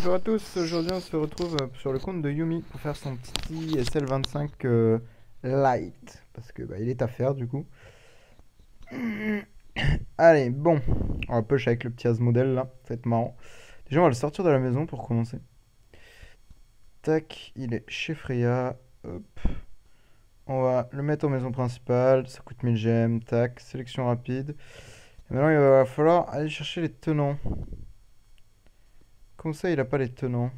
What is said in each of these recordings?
Bonjour à tous, aujourd'hui on se retrouve sur le compte de Yumi pour faire son petit SL25 Lite. Parce que il est à faire du coup. Allez, bon, on va push avec le petit Asmodel là, ça va être marrant. Déjà on va le sortir de la maison pour commencer. Tac, il est chez Freya. Hop. On va le mettre en maison principale, ça coûte 1000 gemmes, tac, sélection rapide. Et maintenant il va falloir aller chercher les tenants. Comment ça il a pas les tenants?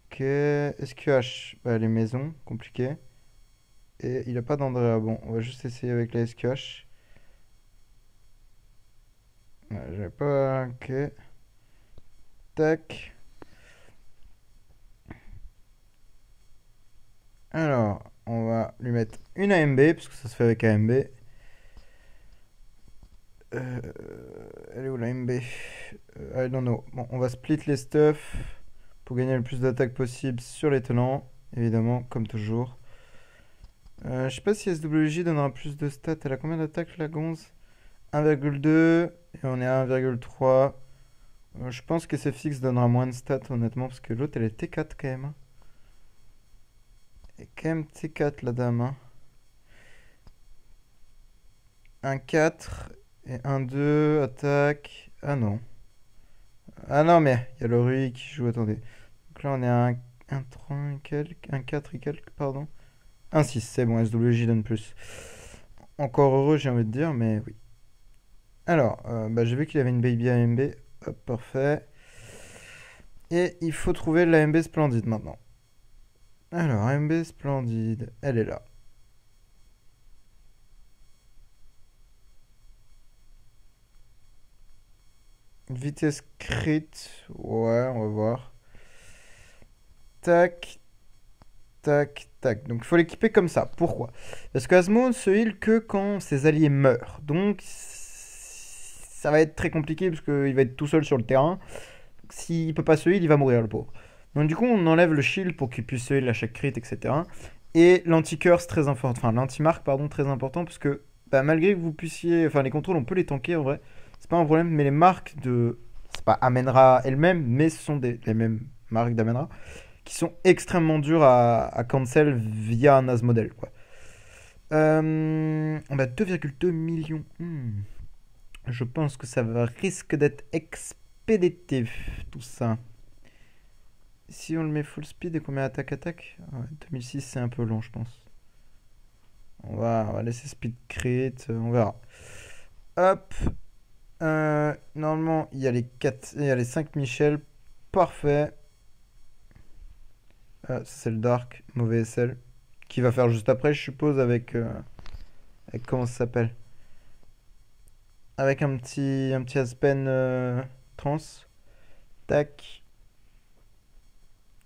Ok, SQH, les maisons, compliqué. Et il a pas d'Andrea. Bon, on va juste essayer avec la SQH. Ouais, j'avais pas. Ok. Tac. Alors, on va lui mettre une AMB, parce que ça se fait avec AMB. Euh, Elle est où la AMB? I don't know. Bon, on va split les stuff pour gagner le plus d'attaques possible sur les tenants, évidemment, comme toujours. Je sais pas si SWJ donnera plus de stats. Elle a combien d'attaques la gonze? 1,2 et on est à 1,3. Je pense que SFX donnera moins de stats honnêtement parce que l'autre elle est T4 quand même, hein. Elle est quand même T4 la dame, hein. Un 4 et un 2 attaque. Ah non. Ah non mais il y a le Rui qui joue, attendez. Donc là on est à un 3 et quelques, un 4 et quelques, pardon. Un 6, c'est bon, SWJ donne plus. Encore heureux j'ai envie de dire, mais oui. Alors, j'ai vu qu'il avait une Baby AMB. Hop, parfait. Et il faut trouver l'AMB Splendide maintenant. Alors, AMB Splendide, elle est là. Vitesse crit, ouais, on va voir. Tac, tac, tac. Donc il faut l'équiper comme ça. Pourquoi? Parce qu'Asmo ne se heal que quand ses alliés meurent. Donc ça va être très compliqué parce qu'il va être tout seul sur le terrain. S'il peut pas se heal, il va mourir le pauvre. Donc du coup on enlève le shield pour qu'il puisse se heal à chaque crit, etc. Et l'anti-curse très important, enfin l'anti-marque pardon très important parce que malgré que vous puissiez, enfin les contrôles on peut les tanker en vrai, c'est pas un problème, mais les marques de, c'est pas Amenra elle-même, mais ce sont les mêmes marques d'Amenra qui sont extrêmement dures à cancel via un Asmodel quoi. On a 2,2 millions. Je pense que ça risque d'être expéditif tout ça. Si on le met full speed et qu'on met attaque-attaque, ouais, 2006 c'est un peu long je pense. On va laisser speed crit, on verra. Hop. Normalement, il y a les 4, il y a les 5 Michel. Parfait. Ça, c'est le Dark, mauvais SL. Qui va faire juste après, je suppose, avec comment ça s'appelle? Avec un petit Aspen trans. Tac.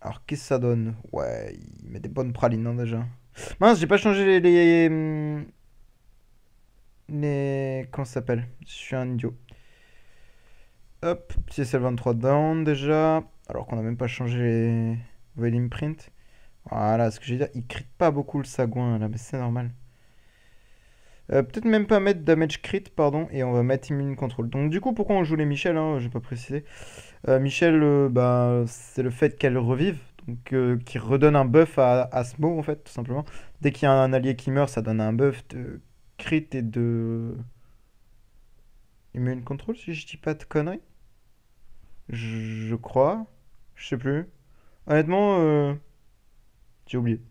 Alors, qu'est-ce que ça donne? Ouais, il met des bonnes pralines, hein, déjà. Mince, j'ai pas changé les. Comment ça s'appelle? Je suis un idiot. Hop, petit SL23 down déjà. Alors qu'on a même pas changé les Veil Imprint. Voilà, ce que j'ai dit, il crit pas beaucoup le sagouin là, mais c'est normal. Peut-être même pas mettre damage crit, pardon, et on va mettre immune control. Donc du coup, pourquoi on joue les Michel, hein, j'ai pas précisé. Michel, c'est le fait qu'elle revive, donc qui redonne un buff à Asmo en fait, tout simplement. Dès qu'il y a un allié qui meurt, ça donne un buff de crit et de immune control, si je dis pas de conneries. Je crois, je sais plus. Honnêtement, j'ai oublié.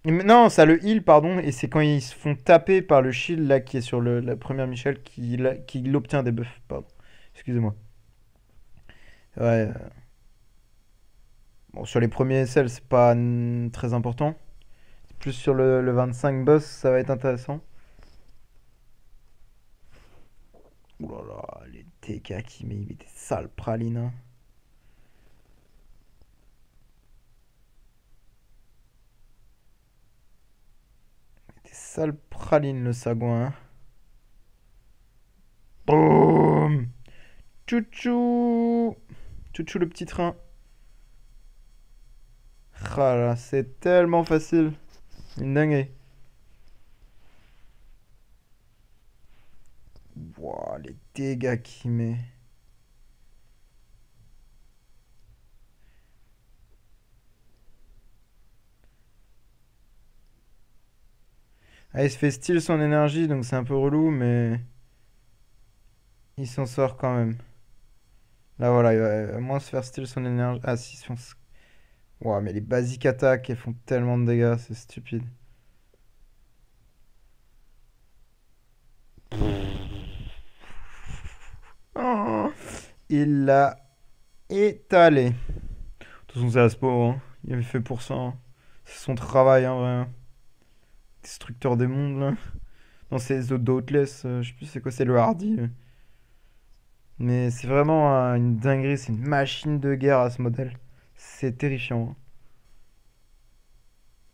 Non, ça le heal, pardon, et c'est quand ils se font taper par le shield là qui est sur la première Michelle qu'il obtient des buffs, pardon. Excusez-moi. Ouais. Bon, sur les premiers SL, c'est pas très important. Plus sur le 25 boss, ça va être intéressant. Ouh là là, les TK qui met des sales pralines, hein. Des sales pralines, le sagouin, hein. Boum. Chouchou. Chouchou, le petit train. Ah là, c'est tellement facile. Une dinguerie. Wouah, les dégâts qu'il met. Ah, il se fait steal son énergie, donc c'est un peu relou, mais il s'en sort quand même. Là, voilà, il va au moins se faire steal son énergie. Ah, si, son... Ouah, mais les basic attaques, elles font tellement de dégâts, c'est stupide. Oh, il l'a étalé. De toute façon, c'est Aspo, hein. Il avait fait pour ça, hein. C'est son travail, hein, vrai. Destructeur des mondes, là. Non, c'est The Dauntless, je sais plus c'est quoi, c'est le Hardy. Mais c'est vraiment une dinguerie, c'est une machine de guerre à ce modèle. C'est terrifiant,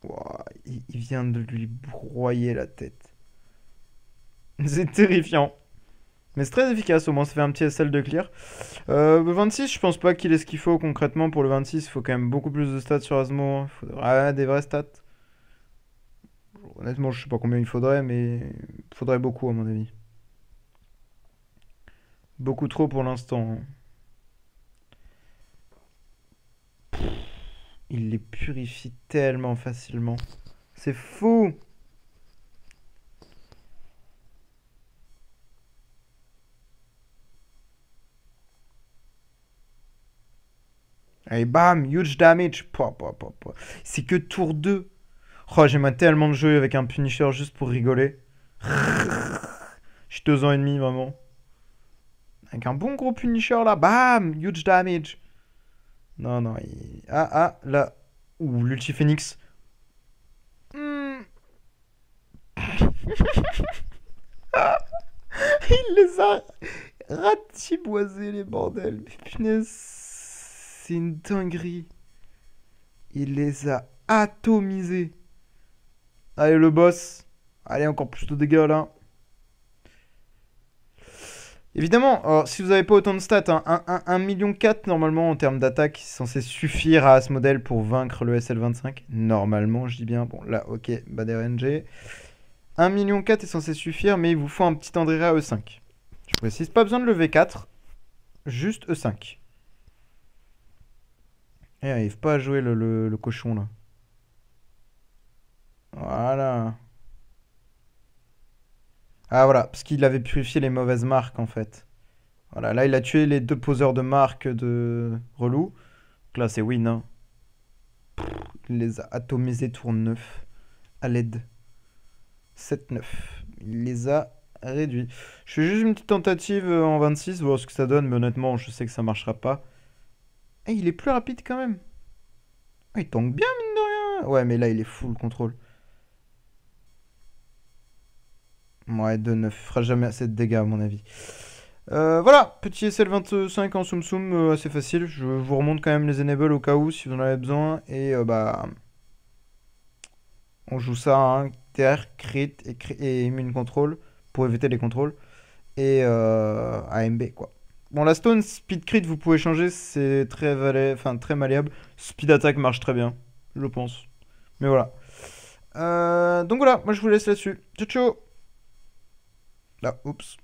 hein. Ouah, il vient de lui broyer la tête. C'est terrifiant. Mais c'est très efficace, au moins ça fait un petit SL de clear. Le 26, je pense pas qu'il ait ce qu'il faut concrètement pour le 26. Il faut quand même beaucoup plus de stats sur Asmo, hein. Il faudrait des vraies stats. Honnêtement, je sais pas combien il faudrait, mais il faudrait beaucoup à mon avis. Beaucoup trop pour l'instant, hein. Il les purifie tellement facilement. C'est fou! Allez, bam! Huge damage! Pouah, pouah, pouah, pouah. C'est que tour 2. Oh, j'aimerais tellement de jouer avec un Punisher juste pour rigoler. Je suis 2 ans et demi, vraiment. Avec un bon gros Punisher là, bam! Huge damage! Non, non, ah, ah, là. Ouh, l'ulti Phoenix. Hmm. Il les a ratiboisés, les bordels. Mais punaise, c'est une dinguerie. Il les a atomisés. Allez, le boss. Allez, encore plus de dégâts là. Évidemment, alors, si vous n'avez pas autant de stats, hein, 1,4 million normalement en termes d'attaque, c'est censé suffire à ce modèle pour vaincre le SL25. Normalement, je dis bien. Bon, là, ok, bad RNG. 1,4 million est censé suffire, mais il vous faut un petit Andrea E5. Je précise, pas besoin de le V4, juste E5. Et il n'arrive pas à jouer le cochon là. Voilà. Ah voilà, parce qu'il avait purifié les mauvaises marques en fait. Voilà, là il a tué les 2 poseurs de marques de relou. Donc là c'est win, hein. Il les a atomisés tour 9 à l'aide. 7-9. Il les a réduits. Je fais juste une petite tentative en 26, voir ce que ça donne, mais honnêtement je sais que ça marchera pas. Et il est plus rapide quand même. Ah, il tank bien mine de rien. Ouais mais là il est full contrôle. Ouais, 2-9. Fera jamais assez de dégâts à mon avis. Voilà, petit SL25 en Soum Soum, assez facile. Je vous remonte quand même les enables au cas où si vous en avez besoin. Et bah, on joue ça, hein, TR, crit et immune control pour éviter les contrôles. Et AMB quoi. Bon, la stone speed crit, vous pouvez changer, c'est très, enfin, très malléable. Speed attack marche très bien, je pense. Mais voilà. Donc voilà, moi je vous laisse là-dessus. Ciao, ciao! Là, oups.